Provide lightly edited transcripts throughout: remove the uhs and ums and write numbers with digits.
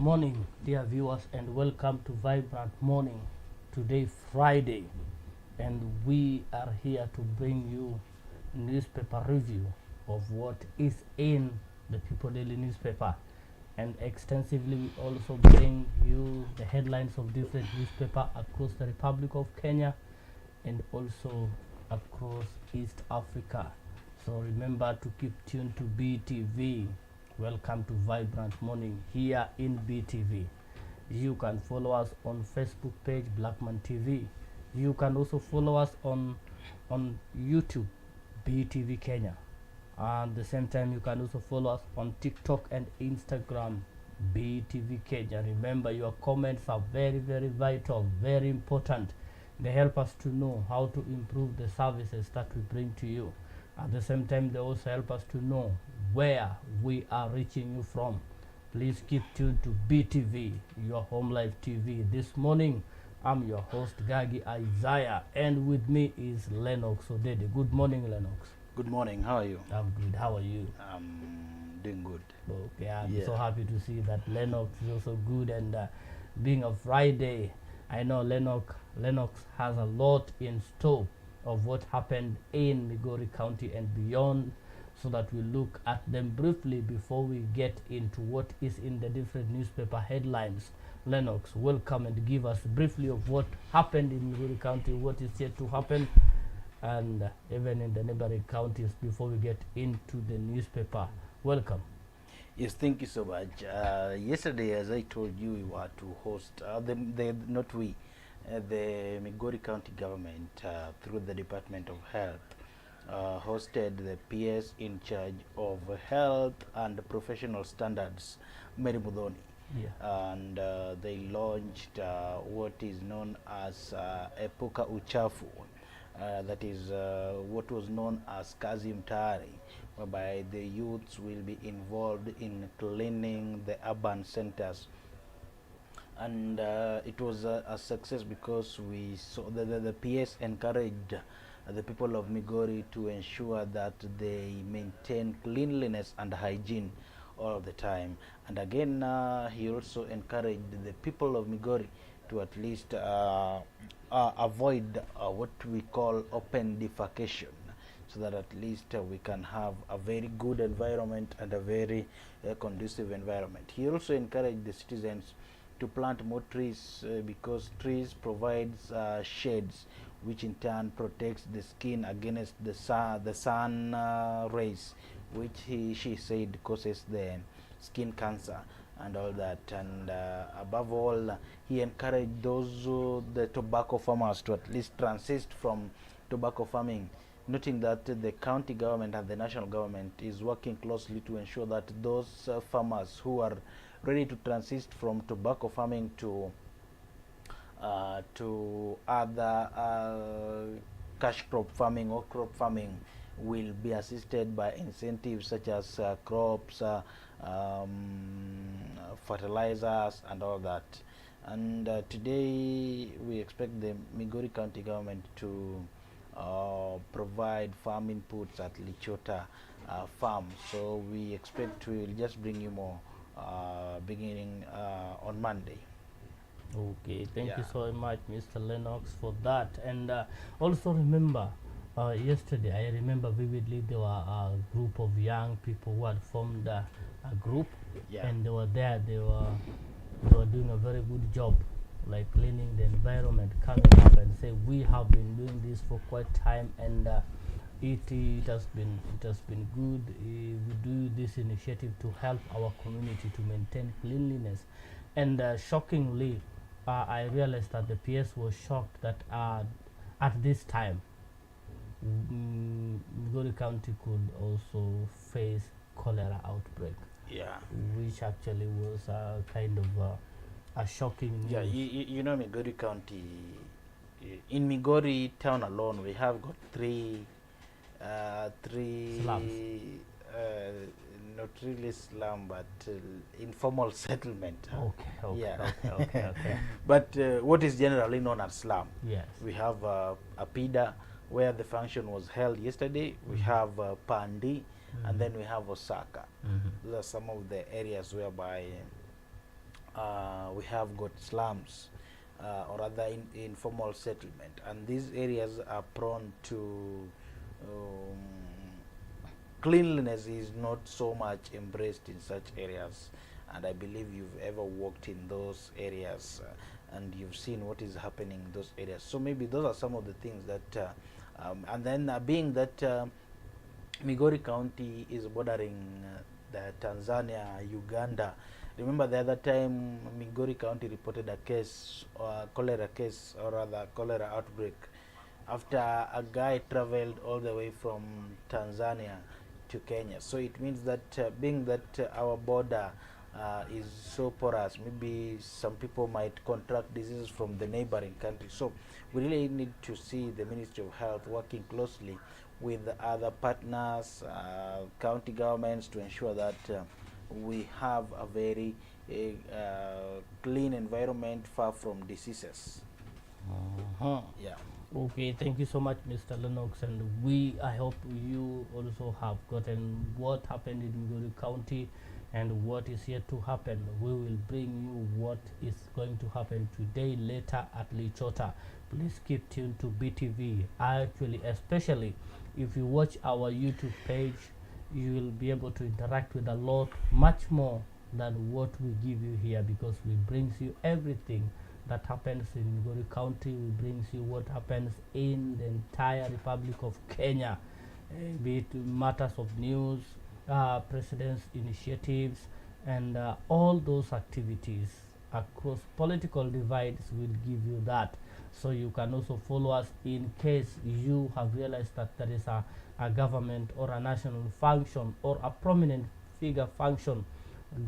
morning, dear viewers, and welcome to Vibrant Morning. Today, Friday, and we are here to bring you newspaper review of what is in the People Daily newspaper, and extensively we also bring you the headlines of different newspaper across the Republic of Kenya and also across East Africa. So remember to keep tuned to BTV. Welcome to Vibrant Morning here in BTV. You can follow us on Facebook page Blackman TV. You can also follow us on YouTube BTV Kenya. At the same time, you can also follow us on TikTok and Instagram BTV Kenya. Remember, your comments are very, very vital, very important. They help us to know how to improve the services that we bring to you. At the same time, they also help us to know where we are reaching you from. Please keep tuned to BTV, your home live TV. This morning, I'm your host, Gagi Isaya, and with me is Lenocks Odede. Good morning, Lenocks. Good morning. How are you? I'm good. How are you? I'm doing good. Okay, I'm so happy to see that Lennox is also good, and being a Friday, I know Lennox has a lot in store of what happened in Migori County and beyond, so that we look at them briefly before we get into what is in the different newspaper headlines. Lennox, welcome and give us briefly of what happened in Migori County, what is yet to happen, and even in the neighboring counties before we get into the newspaper. Welcome. Yes, thank you so much. Yesterday, as I told you, we were to host, the Migori County government, through the Department of Health, hosted the PS in charge of health and professional standards, Mary Mudhoni. Yeah. And they launched what is known as Epuka Uchafu. That is what was known as Kazi Mtaani, whereby the youths will be involved in cleaning the urban centers. And it was a success because we saw the PS encouraged the people of Migori to ensure that they maintain cleanliness and hygiene all the time. And again, he also encouraged the people of Migori to at least avoid what we call open defecation, so that at least we can have a very good environment and a very conducive environment. He also encouraged the citizens to plant more trees because trees provides shades, which in turn protects the skin against the sun rays, which she said causes the skin cancer and all that. And above all, he encouraged those the tobacco farmers to at least transit from tobacco farming, noting that the county government and the national government is working closely to ensure that those farmers who are ready to transit from tobacco farming to other cash crop farming or crop farming will be assisted by incentives such as crops, fertilizers and all that. And today we expect the Migori County government to provide farm inputs at Lichota farm. So we expect to just bring you more beginning on Monday. Okay, thank you so much, Mr. Lennox, for that. And also remember, yesterday I remember vividly there were a group of young people who had formed a group, and they were there. They were doing a very good job, like cleaning the environment, coming up and say we have been doing this for quite time, and it has been good. We do this initiative to help our community to maintain cleanliness, and shockingly, I realized that the PS was shocked that at this time, Migori County could also face cholera outbreak. Yeah. Which actually was kind of a shocking news. Yeah, you know, Migori County, in Migori town alone, we have got three slums. Not really slum, but informal settlement. Okay. But what is generally known as slum? Yes. We have Apida, where the function was held yesterday. We have Pandi, and then we have Osaka. Those are some of the areas whereby we have got slums, or other informal settlement, and these areas are prone to um, cleanliness is not so much embraced in such areas. And I believe you've ever walked in those areas, and you've seen what is happening in those areas. So maybe those are some of the things that and then being that Migori County is bordering the Tanzania, Uganda. Remember the other time Migori County reported a case, cholera case, or rather cholera outbreak, after a guy traveled all the way from Tanzania to Kenya. So it means that being that our border is so porous, maybe some people might contract diseases from the neighboring country. So we really need to see the Ministry of Health working closely with other partners, county governments, to ensure that we have a very clean environment, far from diseases. Uh-huh. Yeah. Okay, thank you so much, Mr. Lennox, and I hope you also have gotten what happened in Migori County and what is yet to happen. We will bring you what is going to happen today, later at Lichota. Please keep tuned to BTV. Actually, especially if you watch our YouTube page, you will be able to interact with a lot, much more than what we give you here, because we brings you everything that happens in Migori County. We brings you what happens in the entire Republic of Kenya, be it matters of news, president's initiatives, and all those activities across political divides. Will give you that, so you can also follow us in case you have realized that there is a government or a national function or a prominent figure function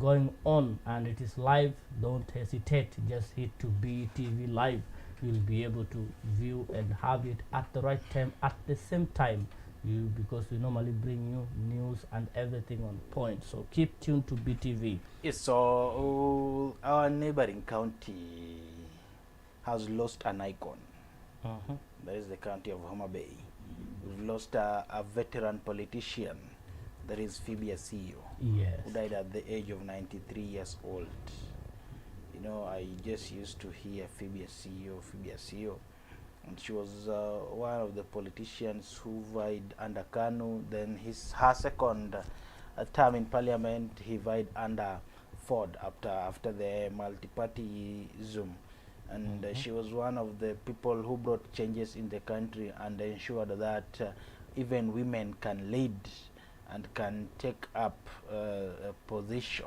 going on and it is live. Don't hesitate, just hit to BTV live. You'll be able to view and have it at the right time, at the same time, because we normally bring you news and everything on point. So keep tuned to BTV. Yes, so our neighboring county has lost an icon. That is the county of Homa Bay. We've lost a veteran politician. That is Phoebe Asio, Yes. who died at the age of 93 years old. You know, I just used to hear Phoebe Asio, and she was one of the politicians who vied under Kanu. Then her second term in parliament, he vied under Ford after the multi-partyism. And she was one of the people who brought changes in the country and ensured that even women can lead and can take up a position,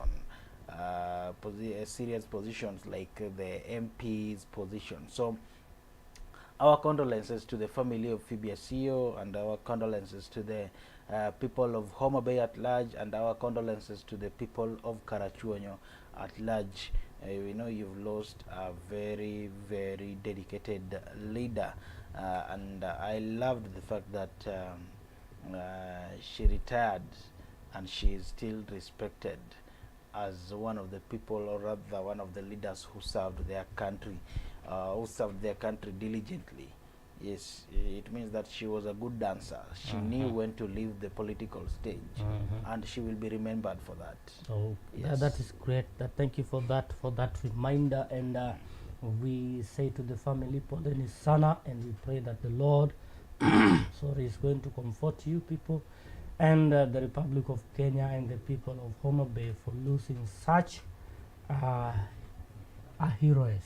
serious positions like the MP's position. So our condolences to the family of Phoebe Asio, and our condolences to the people of Homa Bay at large, and our condolences to the people of Karachuonyo at large. We know you've lost a very, very dedicated leader, and I loved the fact that she retired and she is still respected as one of the people, or rather one of the leaders who served their country, diligently. Yes, it means that she was a good dancer. She knew when to leave the political stage, and she will be remembered for that. So Yes. that is great. Thank you for that reminder. And we say to the family, Poleni sana, and we pray that the Lord, is going to comfort you people, and the Republic of Kenya and the people of Homa Bay for losing such a heroess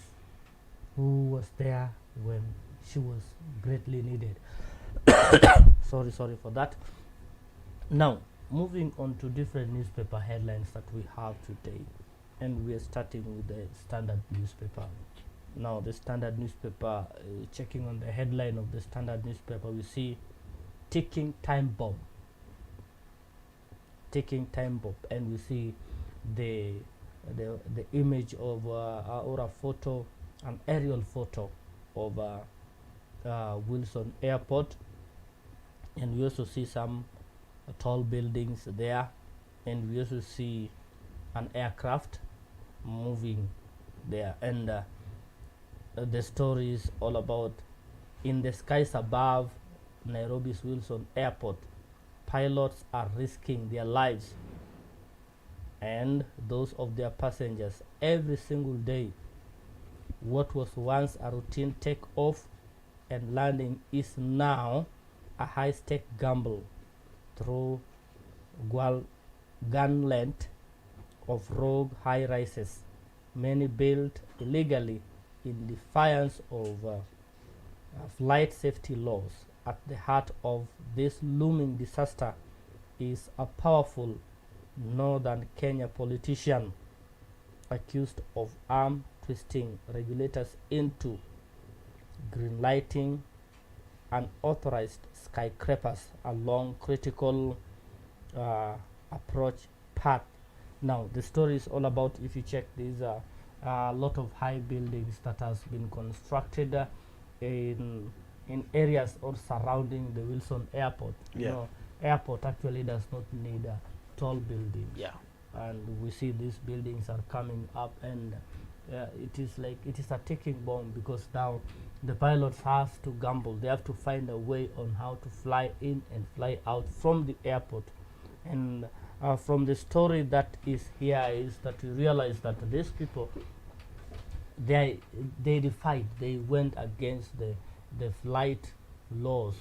who was there when she was greatly needed. sorry for that. Now, moving on to different newspaper headlines that we have today, and we are starting with the Standard newspaper. Now, the Standard newspaper, checking on the headline of the Standard newspaper, we see ticking time bomb, and we see the image of or a photo, an aerial photo of Wilson Airport, and we also see some tall buildings there, and we also see an aircraft moving there, and the story is all about in the skies above Nairobi's Wilson Airport, pilots are risking their lives and those of their passengers every single day. What was once a routine take-off and landing is now a high-stake gamble through gauntlet of rogue high-rises, many built illegally in defiance of flight safety laws. At the heart of this looming disaster is a powerful northern Kenya politician accused of arm twisting regulators into greenlighting unauthorized skyscrapers along critical approach path. Now the story is all about, if you check, these a lot of high buildings that has been constructed in areas or surrounding the Wilson Airport. Yeah. You know, airport actually does not need tall buildings. Yeah. And we see these buildings are coming up, and it is like it is a ticking bomb, because now the pilots have to gamble. They have to find a way on how to fly in and fly out from the airport. And from the story that is here is that you realize that these people, they defied, they went against the flight laws.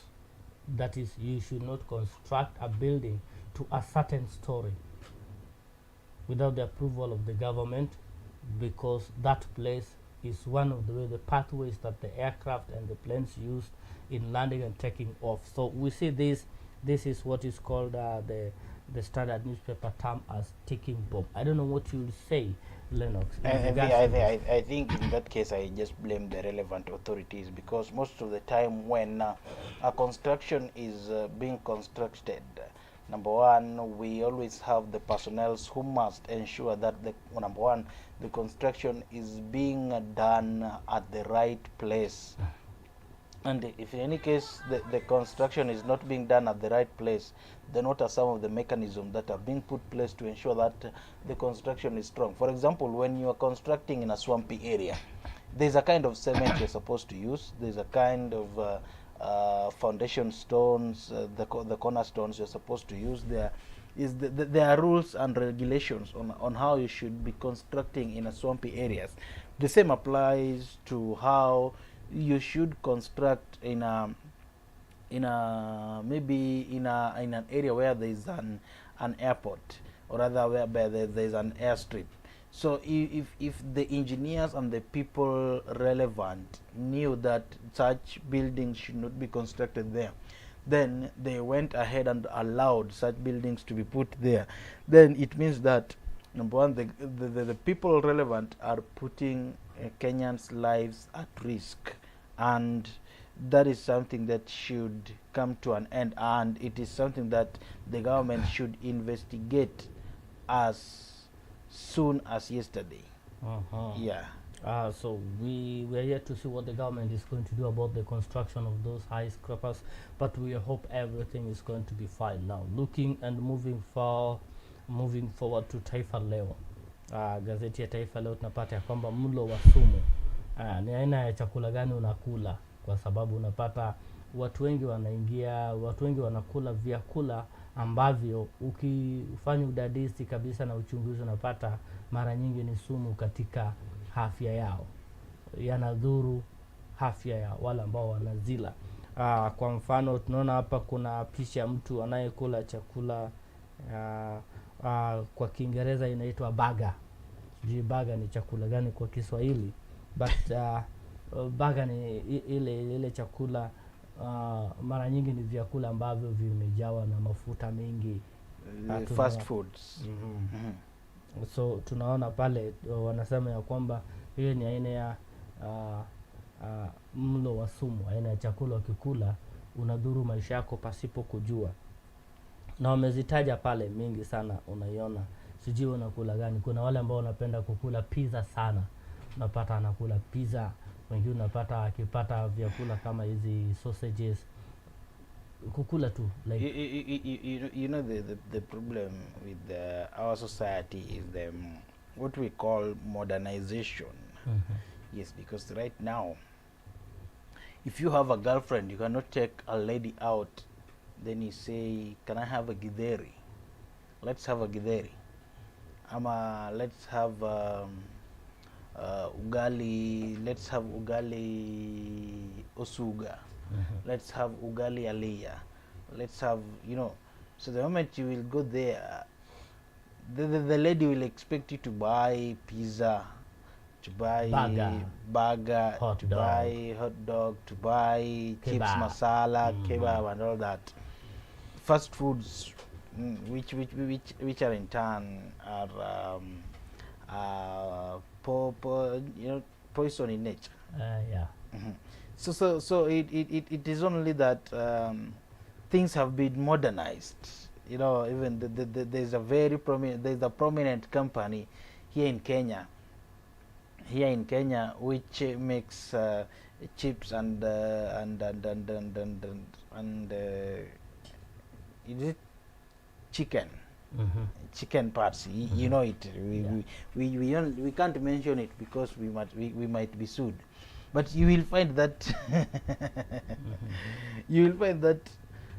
That is, you should not construct a building to a certain story without the approval of the government, because that place is one of the pathways that the aircraft and the planes used in landing and taking off. So we see this is what is called the standard newspaper term as ticking bomb. I don't know what you'll say, Lenocks. I think in that case I just blame the relevant authorities, because most of the time when a construction is being constructed, number one, we always have the personnel who must ensure that the construction is being done at the right place. And if in any case the construction is not being done at the right place, then what are some of the mechanisms that are being put place to ensure that the construction is strong? For example, when you are constructing in a swampy area, there's a kind of cement you're supposed to use. There's a kind of foundation stones, the cornerstones you're supposed to use. There are rules and regulations on how you should be constructing in a swampy areas. The same applies to how you should construct in an area where there is an airport, or rather whereby there is an airstrip. So if the engineers and the people relevant knew that such buildings should not be constructed there, then they went ahead and allowed such buildings to be put there, then it means that, number one, the people relevant are putting Kenyans' lives at risk, and that is something that should come to an end, and it is something that the government should investigate as soon as yesterday. Yeah. So we are yet to see what the government is going to do about the construction of those high skyscrapers, but we hope everything is going to be fine. Now looking and moving forward to Taifa Leo. Gazeti ya Taifa Leo tunapata ya kwamba mlo wa sumu ni aina ya chakula gani unakula, kwa sababu unapata watu wengi wanakula vyakula ambavyo ukifanya udadisi kabisa na uchunguzi unapata mara nyingi ni sumu katika afya yao, yanadhuru afya ya wale ambao wanazila. Kwa mfano tunaona hapa kuna picha ya mtu anayekula chakula kwa Kiingereza inaitwa burger. Sijui burger ni chakula gani kwa Kiswahili, but burger ni ile chakula mara nyingi ni vyakula ambavyo vimejawa na mafuta mengi, fast foods. So tunaona pale wanasema ya kwamba hiyo ni aina ya mlo wa sumu, aina ya chakula ukikula unadhuru maisha yako pasipo kujua. Na wamezitaja pale mingi sana, unaiona. Sijui unakula gani. Kuna wale ambao wanapenda kukula pizza sana, unapata anakula pizza. Wengine unapata akipata vyakula kama hizi sausages kukula tu like you know the problem with our society is what we call modernization. Yes, because right now if you have a girlfriend, you cannot take a lady out, then you say, can I have a githeri? Let's have a githeri. let's have ugali. Let's have ugali osuga. Let's have ugali alia. Let's have, you know. So the moment you will go there, the lady will expect you to buy pizza, to buy burger, Hot to dog. buy hot dog, to buy chips Kebab. masala, kebab, and all that. Fast foods, which are in turn are you know, poison in nature. Yeah. So it is only that things have been modernized. You know, even there's a very prominent company here in Kenya. Which makes chips and is it chicken? Chicken parts. You know it. We can't mention it because we might be sued. But you will find that you will find that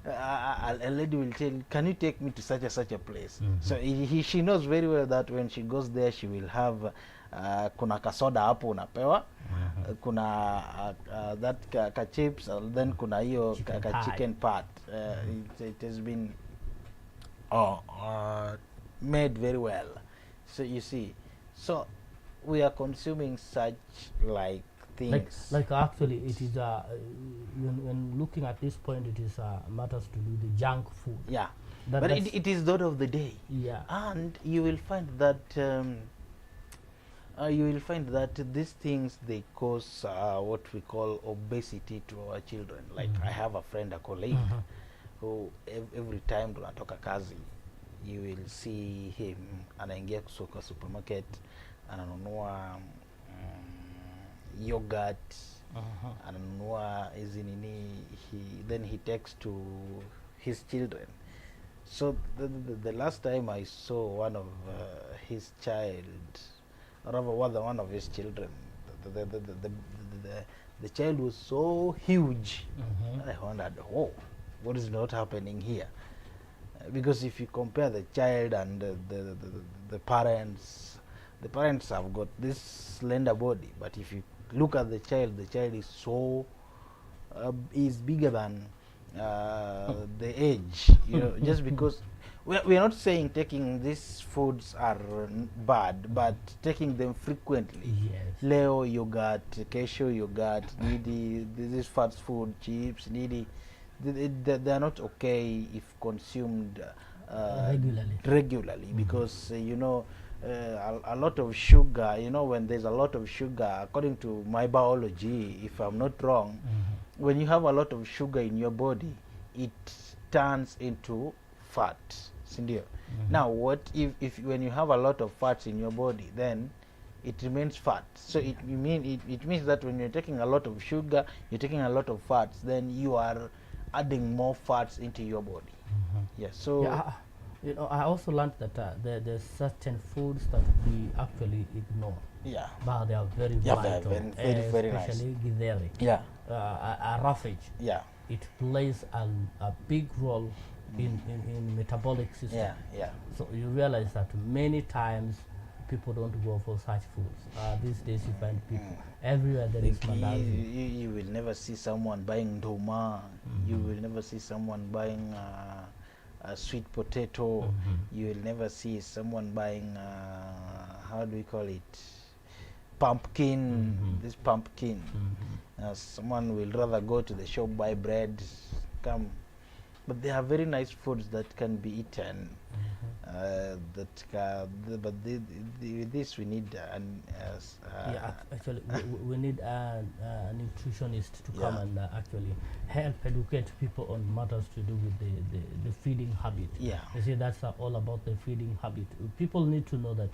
a lady will tell, can you take me to such a place? So she knows very well that when she goes there, she will have kuna kasoda hapo unapewa, kuna that ka chips, and then kuna hiyo ka chicken part. It has been made very well. So you see, so we are consuming such like things. Like actually, it is when looking at this point, it is matters to do the junk food. Yeah, but it is thought of the day. Yeah, and you will find that these things, they cause what we call obesity to our children. Like I have a friend, a colleague, who every time tunatoka kazi, you will see him anaingia kusoka supermarket, ananunua yogurt, ananunua hizi nini, then he takes to his children. So the last time I saw one of his child, or rather one of his children, the child was so huge. I wondered, oh, what is not happening here? Because if you compare the child and the parents have got this slender body, but if you look at the child is so is bigger than the age. You know, just because we are not saying taking these foods are bad, but taking them frequently. yes. Leo yogurt, kesho yogurt, needy this fast food, chips, needy. They are not okay if consumed regularly, because you know, a lot of sugar, you know, when there's a lot of sugar, according to my biology, if I'm not wrong, when you have a lot of sugar in your body, it turns into fat. Sindio? Now what if when you have a lot of fats in your body, then it remains fat. So it means that when you're taking a lot of sugar, you're taking a lot of fats, then you are adding more fats into your body. Yes. So Yeah, you know, I also learned that there's certain foods that we actually ignore, yeah, but they are very Yeah, vital, they're very nice. especially githeri. yeah, A roughage. yeah, It plays a big role in metabolic system. yeah. So you realize that many times people don't go for such foods. These days you find people everywhere there is mandazi. You will never see someone buying ndoma. You will never see someone buying a sweet potato. You will never see someone buying how do we call it, pumpkin. This pumpkin. Someone will rather go to the shop, buy bread, come. But they are very nice foods that can be eaten. But this we need Yeah, actually, we need a nutritionist to come Yeah. and actually help educate people on matters to do with the feeding habit. Yeah. You see, that's all about the feeding habit. People need to know that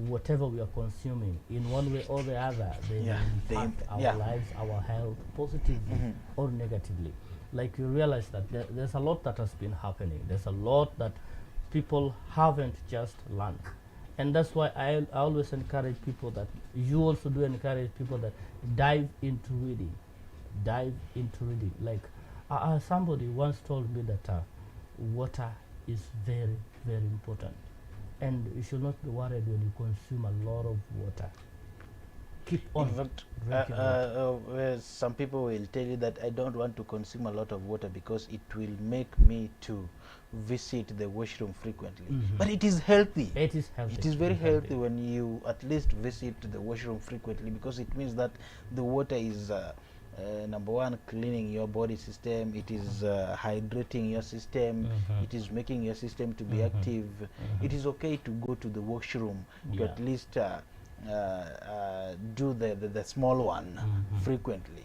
whatever we are consuming, in one way or the other, they Yeah, they impact our yeah. lives, our health, positively or negatively. Like you realize that there's a lot that has been happening. There's a lot that people haven't just learned. And that's why I always encourage people that, you also do encourage people that dive into reading. Dive into reading. Like somebody once told me that water is very, very important. and you should not be worried when you consume a lot of water. Keep on In fact, drinking water. some people will tell you that I don't want to consume a lot of water because it will make me to visit the washroom frequently. But it is healthy. It is healthy. It is very healthy when you at least visit the washroom frequently, because it means that the water is number one, cleaning your body system. It is hydrating your system. It is making your system to be active. It is okay to go to the washroom to at least do the small one frequently.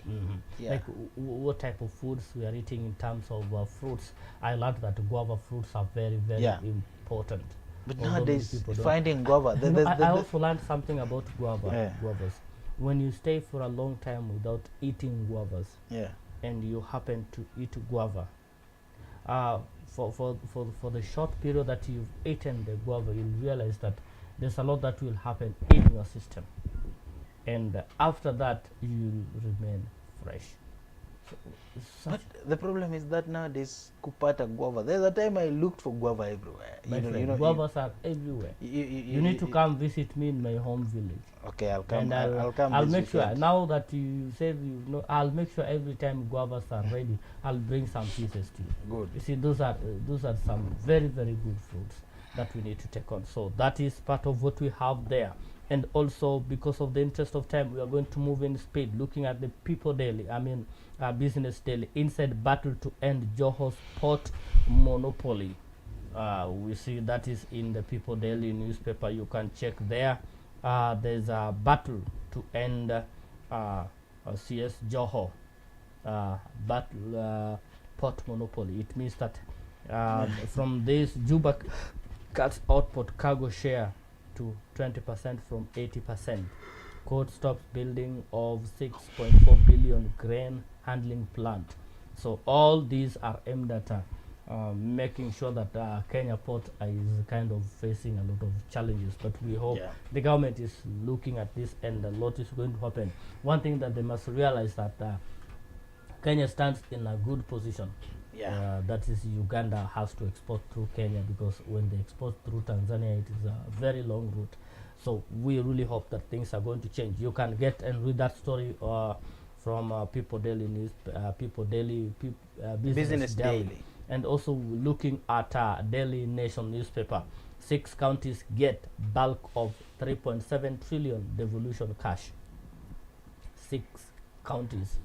Yeah. Like what type of foods we are eating in terms of fruits. I learned that guava fruits are very, very important. But Although nowadays, finding guava, I also learned something about guavas. When you stay for a long time without eating guavas, and you happen to eat guava, for the short period that you've eaten the guava, you'll realize that there's a lot that will happen in your system, and after that you'll remain fresh. But the problem is that nowadays, kupata guava. There's a time I looked for guava everywhere. Guavas are everywhere. You need to come visit me in my home village. Okay, I'll come. And I'll come. I'll make sure. Now that you said I'll make sure every time guavas are ready, I'll bring some pieces to you. Good. You see, those are some very, very good fruits that we need to take on. So that is part of what we have there. And also, because of the interest of time, we are going to move in speed, looking at the People Daily. Business Daily. Inside battle to end Joho's port monopoly. We see that is in the People Daily newspaper. You can check there. There's a battle to end CS Joho port monopoly. It means that from this, Juba cuts output cargo share to 20% from 80%. Court stops building of 6.4 billion grain handling plant. So all these are aimed at making sure that Kenya Port is kind of facing a lot of challenges. But we hope the government is looking at this, and a lot is going to happen. One thing that they must realize that Kenya stands in a good position. That is, Uganda has to export through Kenya, because when they export through Tanzania, it is a very long route. So we really hope that things are going to change. You can get and read that story from People Daily News, People Daily, Business Daily. And also looking at Daily Nation newspaper. 6 counties get bulk of 3.7 trillion devolution cash. 6 counties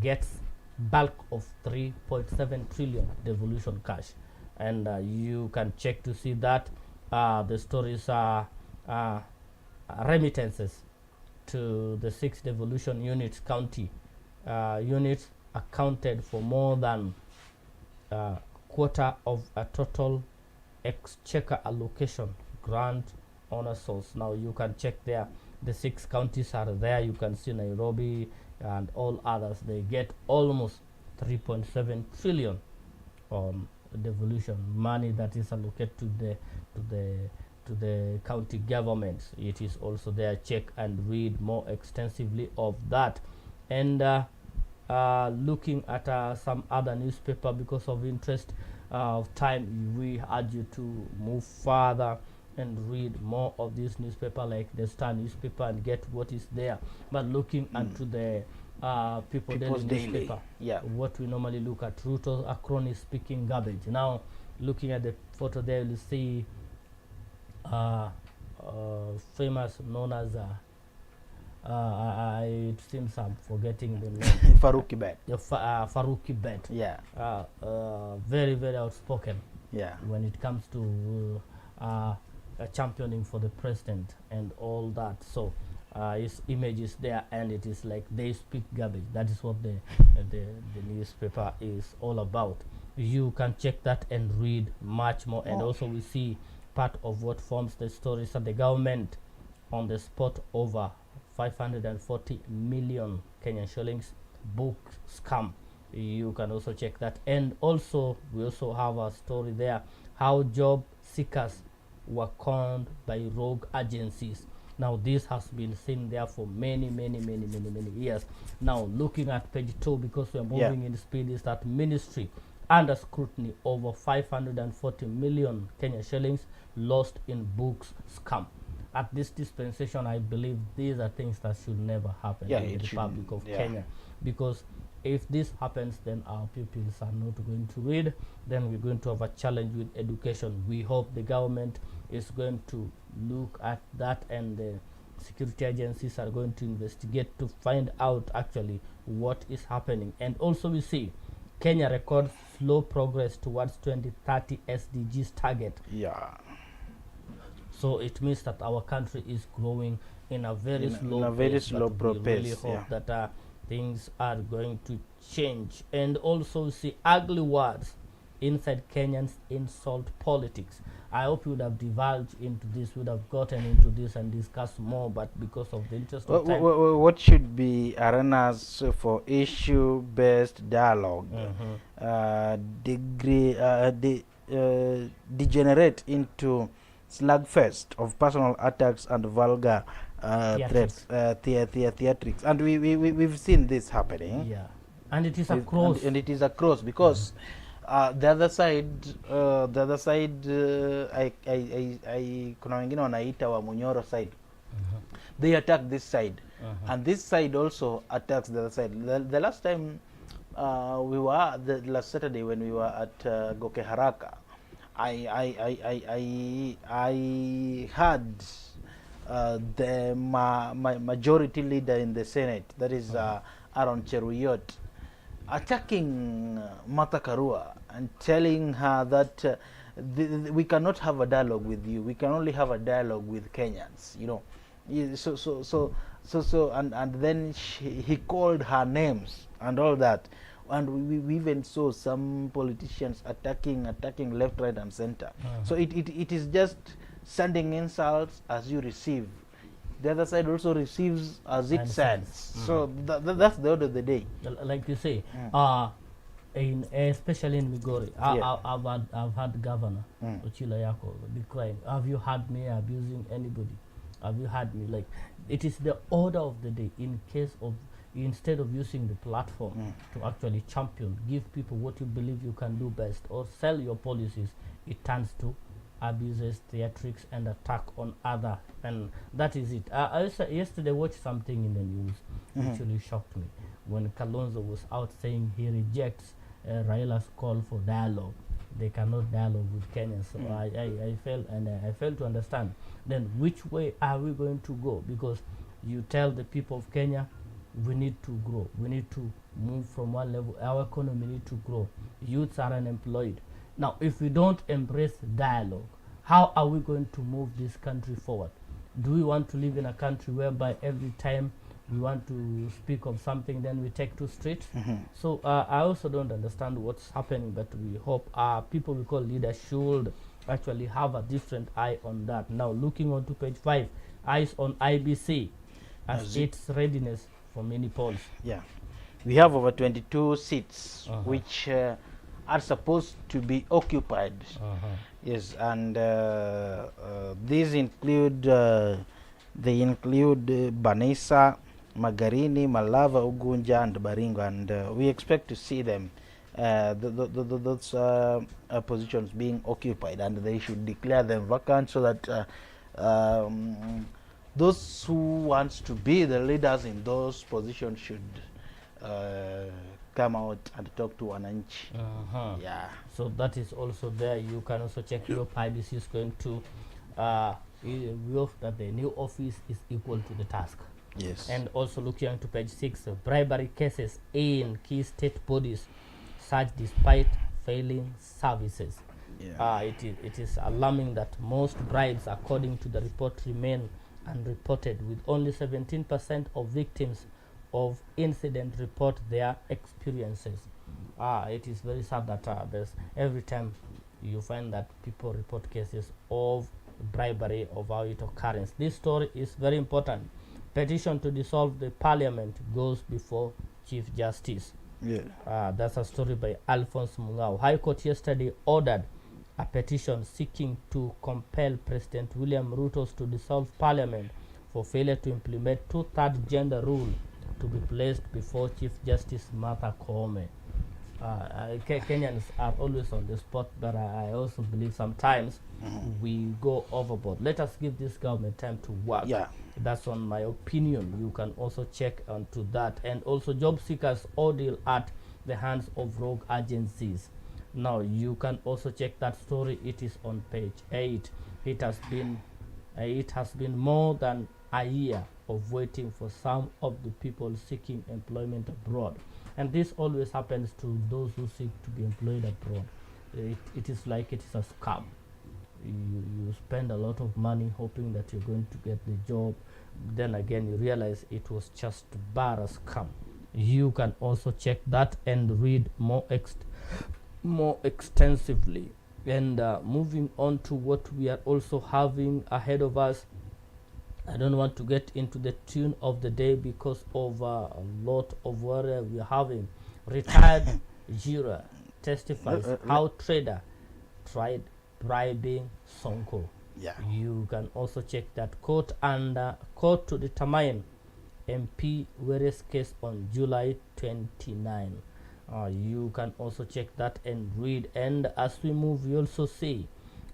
gets bulk of 3.7 trillion devolution cash, and you can check to see that. The stories are remittances to the 6 devolution units county units accounted for more than quarter of a total exchequer allocation grant on a source. Now you can check there. The 6 counties are there. You can see Nairobi and all others. They get almost 3.7 trillion devolution money that is allocated to the county governments. It is also there. Check and read more extensively of that. And looking at some other newspaper, because of interest of time, we urge you to move further and read more of this newspaper, like the Star newspaper, and get what is there. But looking into the People's Daily newspaper, what we normally look at, Ruto, Cronies speaking garbage. Now, looking at the photo there, you'll see famous, known as it seems I'm forgetting the name. Faruqi Bet. Faruqi Bet. Very, very outspoken. When it comes to championing for the president and all that. So his image is there, and it is like they speak garbage. That is what the newspaper is all about. You can check that and read much more. And also we see part of what forms the stories that the government on the spot over 540 million Kenyan shillings book scam. You can also check that. And also we also have a story there, how job seekers were conned by rogue agencies. Now this has been seen there for many years. Now looking at page 2, because we are moving in speed, is that Ministry under scrutiny. Over 540 million Kenya shillings lost in books scam. At this dispensation, I believe these are things that should never happen in the Republic of Kenya, because if this happens, then our pupils are not going to read. Then we're going to have a challenge with education. We hope the government is going to look at that, and the security agencies are going to investigate to find out actually what is happening. And also we see Kenya records slow progress towards 2030 SDGs target. Yeah. So it means that our country is growing in a very slow pace. We really hope that things are going to change. And also see ugly words inside Kenyans insult politics. I hope you would have divulged into this, would have gotten into this and discussed more, but because of the interest of time. What should be arenas for issue-based dialogue degenerate into slugfest of personal attacks and vulgar threats, theatrics, and we've seen this happening. Yeah, and it is across. And it is across, because the other side, kuna wengine wanaita wa Munyoro side. They attack this side, and this side also attacks the other side. The last time we were, the last Saturday when we were at Goke Haraka, I heard the majority leader in the Senate, that is Aaron Cheruyot, attacking Martha Karua and telling her that we cannot have a dialogue with you. We can only have a dialogue with Kenyans. You know, and then he called her names and all that. And we even saw some politicians attacking left, right, and center. So it is just sending insults as you receive. The other side also receives as it sends. So that's the order of the day. Like you say, especially in Migori, I've had Governor Ochila Yako declaring, "Have you had me abusing anybody? Have you had me?" Like, it is the order of the day. In case of, instead of using the platform to actually champion, give people what you believe you can do best, or sell your policies, it turns to abuses, theatrics, and attack on other, and that is it. I also yesterday watched something in the news which really shocked me, when Kalonzo was out saying he rejects Raila's call for dialogue. They cannot dialogue with Kenyans. So I failed to understand then which way are we going to go, because you tell the people of Kenya, we need to grow, we need to move from one level, our economy need to grow, youths are unemployed. Now, if we don't embrace dialogue, how are we going to move this country forward? Do we want to live in a country whereby every time we want to speak of something, then we take to streets? So I also don't understand what's happening, but we hope people we call leaders should actually have a different eye on that. Now, looking on to page 5, eyes on IBC as its readiness for many polls. Yeah, we have over 22 seats which are supposed to be occupied. Yes, and these include Banisa, Magarini, Malava, Ugunja, and Baringo, and we expect to see them those positions being occupied, and they should declare them vacant, so that those who wants to be the leaders in those positions should come out and talk to Wananchi. Yeah. So that is also there. You can also check your IBC is going to will that the new office is equal to the task. Yes. And also looking to page 6, bribery cases in key state bodies surge despite failing services. Yeah. It is alarming that most bribes, according to the report, remain unreported, with only 17% of victims of incident report their experiences. It is very sad that there's every time you find that people report cases of bribery of how it occurs. This story is very important. Petition to dissolve the parliament goes before Chief Justice. Yeah. That's a story by Alphonse Mungao. High Court yesterday ordered a petition seeking to compel President William Ruto to dissolve parliament for failure to implement two-third gender rule to be placed before Chief Justice Martha Koome. Kenyans are always on the spot, but I also believe sometimes we go overboard. Let us give this government time to work. Yeah. That's on my opinion. You can also check onto that. And also job seekers ordeal at the hands of rogue agencies. Now you can also check that story. It is on page 8. It has been more than a year of waiting for some of the people seeking employment abroad, and this always happens to those who seek to be employed abroad. It is like it is a scam. You spend a lot of money hoping that you're going to get the job, then again you realize it was just bar a scam. You can also check that and read more extensively. And moving on to what we are also having ahead of us, I don't want to get into the tune of the day because of a lot of worry we are having. Retired Jira testifies how trader tried bribing Sonko. Yeah. You can also check that court to determine MP Were's case on July 29. You can also check that and read. And as we move, you also see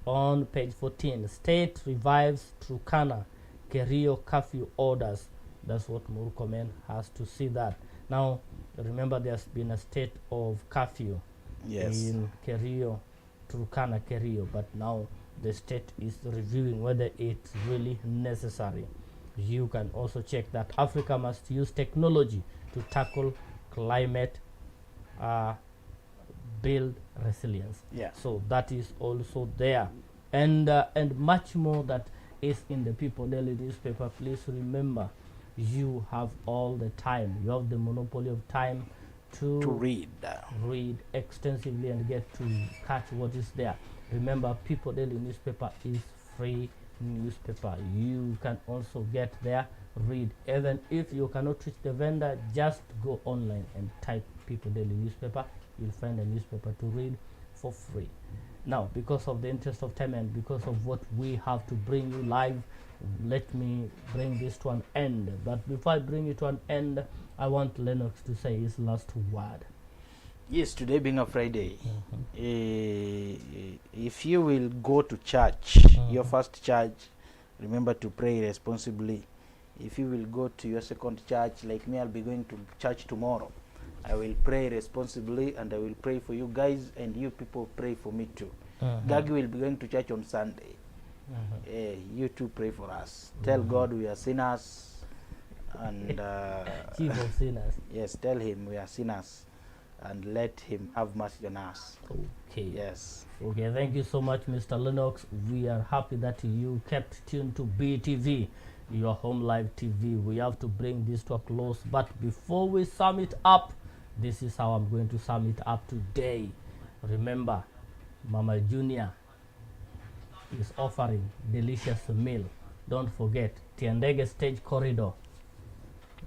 on page 14, state revives Turkana Kerio curfew orders. That's what Murkomen has to see that. Now, remember there's been a state of curfew in Kerio, Turkana Kerio, but now the state is reviewing whether it's really necessary. You can also check that Africa must use technology to tackle climate, build resilience. So that is also there, and much more that is in the People Daily newspaper. Please remember, you have all the time. You have the monopoly of time to read extensively and get to catch what is there. Remember, People Daily newspaper is free newspaper. You can also get there, read. Even if you cannot reach the vendor, just go online and type People Daily newspaper. You'll find a newspaper to read for free. Now, because of the interest of time and because of what we have to bring you live, let me bring this to an end. But before I bring it to an end, I want Lenocks to say his last word. Yes, today being a Friday, if you will go to church, your first church, remember to pray responsibly. If you will go to your second church, like me, I'll be going to church tomorrow. I will pray responsibly, and I will pray for you guys, and you people pray for me too. Gagi will be going to church on Sunday. You too pray for us. Tell God we are sinners, and Chief of sinners. Yes, tell him we are sinners, and let him have mercy on us. Okay. Yes. Okay, thank you so much, Mr. Lenocks. We are happy that you kept tuned to BTV, your home live TV. We have to bring this to a close, but before we sum it up, this is how I'm going to sum it up today. Remember, Mama Junior is offering delicious meal. Don't forget, Tiandege Stage Corridor.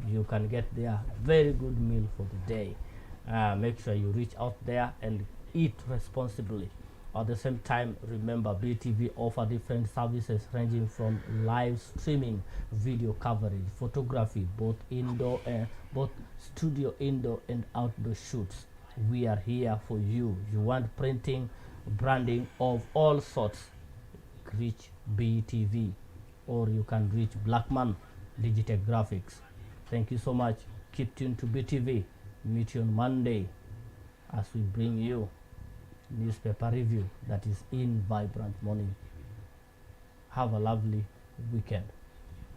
You can get there very good meal for the day. Make sure you reach out there and eat responsibly. At the same time, remember, BTV offer different services ranging from live streaming, video coverage, photography, both studio indoor and outdoor shoots. We are here for you. You want printing, branding of all sorts, reach BTV, or you can reach Blackman Digital Graphics. Thank you so much. Keep tuned to BTV. Meet you on Monday as we bring you newspaper review that is in Vibrant Morning. Have a lovely weekend.